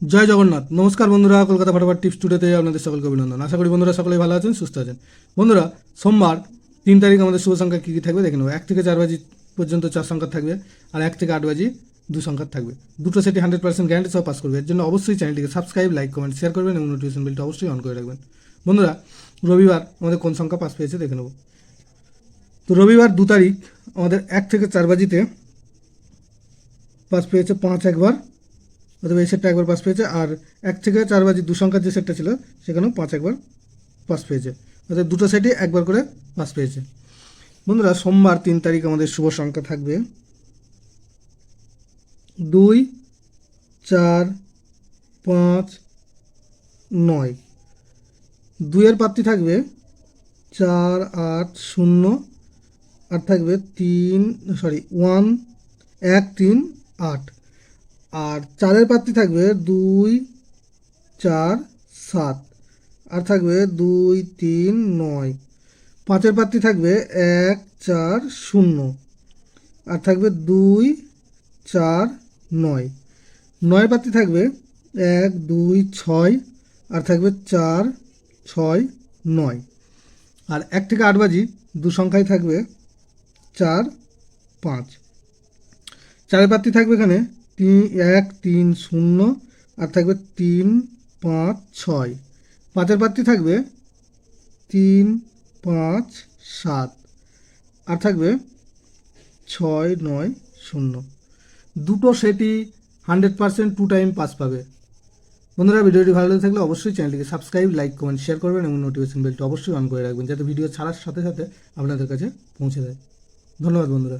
জয় জগন্নাথ। নমস্কার বন্ধুরা, কলকাতা ফটাফট টিপস টুডেতে আপনাদের সকলকে অভিনন্দন। আশা করি বন্ধুরা সকলেই ভালো আছেন, সুস্থ আছেন। বন্ধুরা, সোমবার 3 তারিখ আমাদের শুভ সংখ্যা কী কী থাকবে দেখে নেব। 1 থেকে 4 বাজি পর্যন্ত 4 সংখ্যা থাকবে, আর 1 থেকে 8 বাজি 2 সংখ্যা থাকবে। দুটো সেটি 100% গ্যারান্টি সহ পাস করবে। এর জন্য অবশ্যই চ্যানেলটিকে সাবস্ক্রাইব, লাইক, কমেন্ট, শেয়ার করবেন এবং নোটিফিকেশন বেলটা অবশ্যই অন করে রাখবেন। বন্ধুরা, রবিবার আমাদের কোন সংখ্যা পাস পেয়েছে দেখে নেব। তো রবিবার 2 তারিখ আমাদের 1 থেকে 4 বাজিতে পাস পেয়েছে 5 একবার, অথবা এই সেটটা একবার পাস পেয়েছে। আর 1 থেকে 4 বাজি 2 সংখ্যার যে সেটটা ছিল সেখানেও 5 একবার পাস পেয়েছে, অর্থাৎ দুটো সেটই একবার করে পাস পেয়েছে। বন্ধুরা, সোমবার 3 তারিখ আমাদের শুভ সংখ্যা থাকবে 2, 4, 5, 9। 2-এর পাত্রী থাকবে 4, 8, 0, আর থাকবে 1, 3, 8। আর 4-এর পাত্রী থাকবে 2, 4, 7, আর থাকবে 2, 3, 9। 5-এর পাত্রী থাকবে 1, 4, 0, আর থাকবে 2, 4, 9। 9-এর পাত্রী থাকবে 1, 2, 6, আর থাকবে 4, 6, 9। আর 1 থেকে 8 বাজি 2 সংখ্যায় থাকবে 4, 5। 4-এর পাত্রী থাকবে এখানে 1, 3, 0, আর থাকবে 3, 5, 6। 5-এর পাত্রী থাকবে 3, 5, 7, আর থাকবে 6, 9, 0। দুটো সেটই 100% 2 টাইম পাস পাবে। বন্ধুরা, ভিডিওটি ভালো লেগে থাকলে অবশ্যই চ্যানেলটিকে সাবস্ক্রাইব, লাইক, কমেন্ট, শেয়ার করবেন এবং নোটিফিকেশন বেলটা অবশ্যই অন করে রাখবেন, যাতে ভিডিও ছাড়ার সাথে সাথে আপনাদের কাছে পৌঁছে যায়। ধন্যবাদ বন্ধুরা।